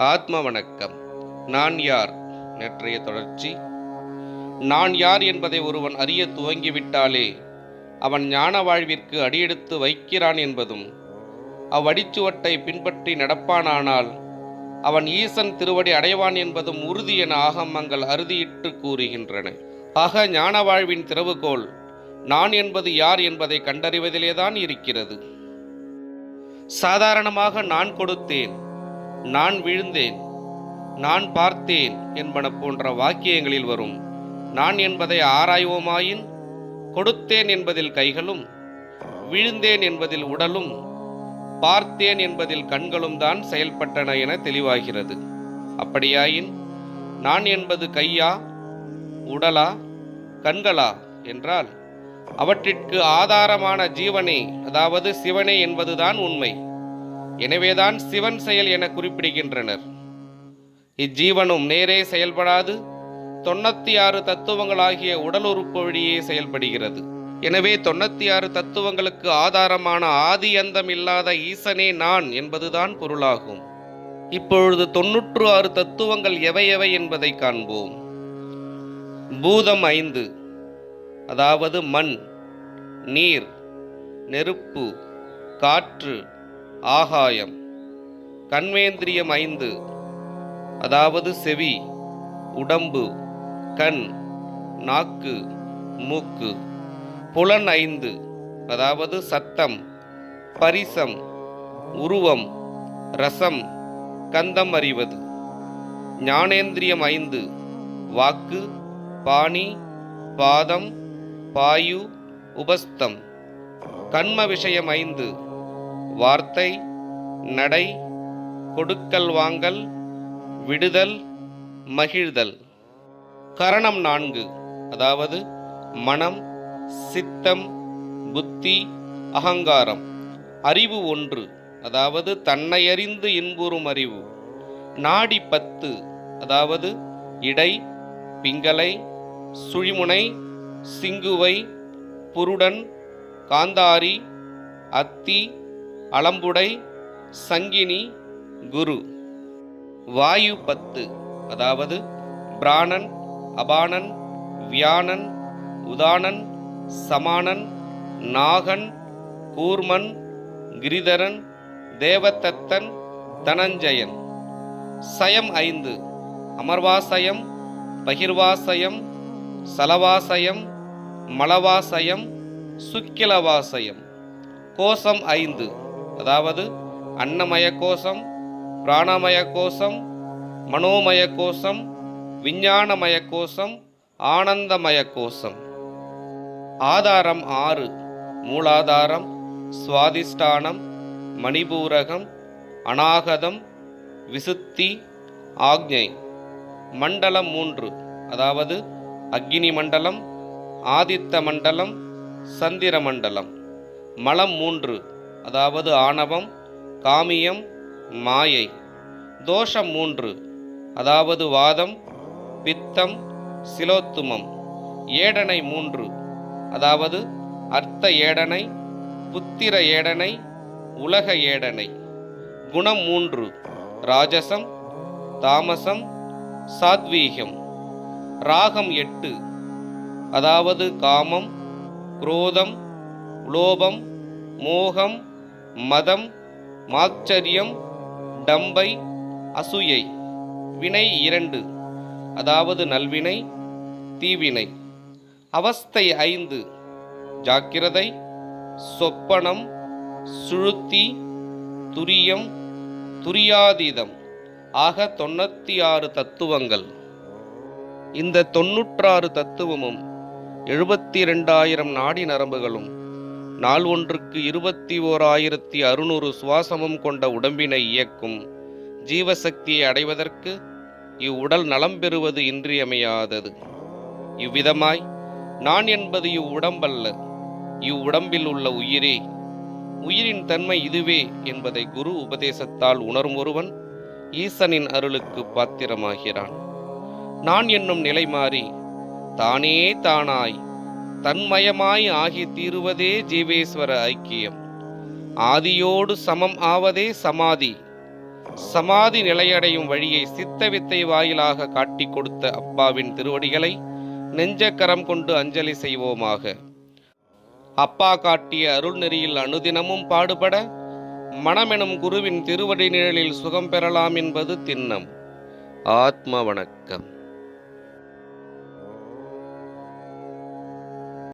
ஆத்ம வணக்கம். நான் யார்? நேற்றைய தொடர்ச்சி. நான் யார் என்பதை ஒருவன் அறிய துவங்கிவிட்டாலே அவன் ஞான வாழ்விற்கு அடியெடுத்து வைக்கிறான் என்பதும், அவ்வடிச்சுவட்டை பின்பற்றி நடப்பானானால் அவன் ஈசன் திருவடி அடைவான் என்பதும் உறுதி என ஆகமங்கள் அறுதியிட்டு கூறுகின்றன. ஆக ஞான வாழ்வின் திறவுகோல் நான் என்பது யார் என்பதை கண்டறிவதிலேதான் இருக்கிறது. சாதாரணமாக நான் கொடுத்தேன், நான் விழுந்தேன், நான் பார்த்தேன் என்பன போன்ற வாக்கியங்களில் வரும் நான் என்பதை ஆராய்வோமாயின், கொடுத்தேன் என்பதில் கைகளும், விழுந்தேன் என்பதில் உடலும், பார்த்தேன் என்பதில் கண்களும் தான் செயல்பட்டன என தெளிவாகிறது. அப்படியாயின் நான் என்பது கையா, உடலா, கண்களா என்றால் அவற்றிற்கு ஆதாரமான ஜீவனே, அதாவது சிவனே என்பதுதான் உண்மை. எனவேதான் சிவன் செயல் என குறிப்பிடுகின்றனர். இஜீவனும் நேரே செயல்படாது 96 தத்துவங்களாகிய உடல் உறுப்பு வழியே செயல்படுகிறது. எனவே 96 தத்துவங்களுக்கு ஆதாரமான ஆதி அந்தம் இல்லாத ஈசனே நான் என்பதுதான் பொருளாகும். இப்பொழுது 96 தத்துவங்கள் எவை எவை என்பதை காண்போம். பூதம் 5, அதாவது மண், நீர், நெருப்பு, காற்று, ஆகாயம். கண்மேந்திரியம் 5, அதாவது செவி, உடம்பு, கண், நாக்கு, மூக்கு. புலன் 5, அதாவது சத்தம், பரிசம், உருவம், ரசம், கந்தம் அறிவது. ஞானேந்திரியம் 5, வாக்கு, பாணி, பாதம், பாயு, உபஸ்தம். கண்ம விஷயம் 5, வார்த்தை, நடை, கொடுக்கல் வாங்கல், விடுதல், மகிழ்தல். கரணம் 4, அதாவது மனம், சித்தம், புத்தி, அகங்காரம். அறிவு 1, அதாவது தன்னை அறிந்து இன்புறும் அறிவு. நாடி 10, அதாவது இடை, பிங்களை, சுழிமுனை, சிங்குவை, புருடன், காந்தாரி, அத்தி, அலம்புடை, சங்கினி, குரு. வாயு 10, அதாவது பிராணன், அபானன், வியானன், உதானன், சமானன், நாகன், கூர்மன், கிரிதரன், தேவதத்தன், தனஞ்சயன். சயம் 5, அமர்வாசயம், பகிர்வாசயம், சலவாசயம், மலவாசயம், சுக்கிலவாசயம். கோஷம் 5, அதாவது அன்னமய கோஷம், பிராணமய கோஷம், மனோமய கோஷம், விஞ்ஞானமய கோஷம், ஆனந்தமய கோஷம். ஆதாரம் 6, மூலாதாரம், சுவாதிஷ்டானம், மணிபூரகம், அநாகதம், விசுத்தி, ஆக்ஞை. மண்டலம் 3, அதாவது அக்னி மண்டலம், ஆதித்த மண்டலம், சந்திர மண்டலம். மலம் 3, அதாவது ஆணவம், காமியம், மாயை. தோஷம் 3, அதாவது வாதம், பித்தம், சிலோத்துமம். ஏடனை 3, அதாவது அர்த்த ஏடனை, புத்திர ஏடனை, உலக ஏடனை. குணம் 3, ராஜசம், தாமசம், சாத்வீகம். ராகம் 8, அதாவது காமம், குரோதம், லோபம், மோகம், மதம், மாச்சரியம், டம்பை, அசூயை. வினை 2, அதாவது நல்வினை, தீவினை. அவஸ்தை 5, ஜாக்கிரதை, சொப்பனம், சுழுத்தி, துரியம், துரியாதீதம். ஆக 96 தத்துவங்கள். இந்த 96 தத்துவமும் 72,000 நாடி நரம்புகளும் நாள் ஒன்றுக்கு 21,600 சுவாசமும் கொண்ட உடம்பினை இயக்கும் ஜீவசக்தியை அடைவதற்கு இவ்வுடல் நலம் பெறுவது இன்றியமையாதது. இவ்விதமாய் நான் என்பது இவ்வுடம்பல்ல, இவ்வுடம்பில் உள்ள உயிரே. உயிரின் தன்மை இதுவே என்பதை குரு உபதேசத்தால் உணரும் ஒருவன் ஈசனின் அருளுக்கு பாத்திரமாகிறான். நான் என்னும் நிலை மாறி தானே தானாய் தன்மயமாய் ஆகி தீருவதே ஜீவேஸ்வர ஐக்கியம். ஆதியோடு சமம் ஆவதே சமாதி. சமாதி நிலையடையும் வழியை சித்த வித்தை வாயிலாக காட்டிக் கொடுத்த அப்பாவின் திருவடிகளை நெஞ்சக்கரம் கொண்டு அஞ்சலி செய்வோமாக. அப்பா காட்டிய அருள் நெறியில் அனுதினமும் பாடுபட மனமெனும் குருவின் திருவடி நிழலில் சுகம் பெறலாம் என்பது திண்ணம். ஆத்ம வணக்கம்.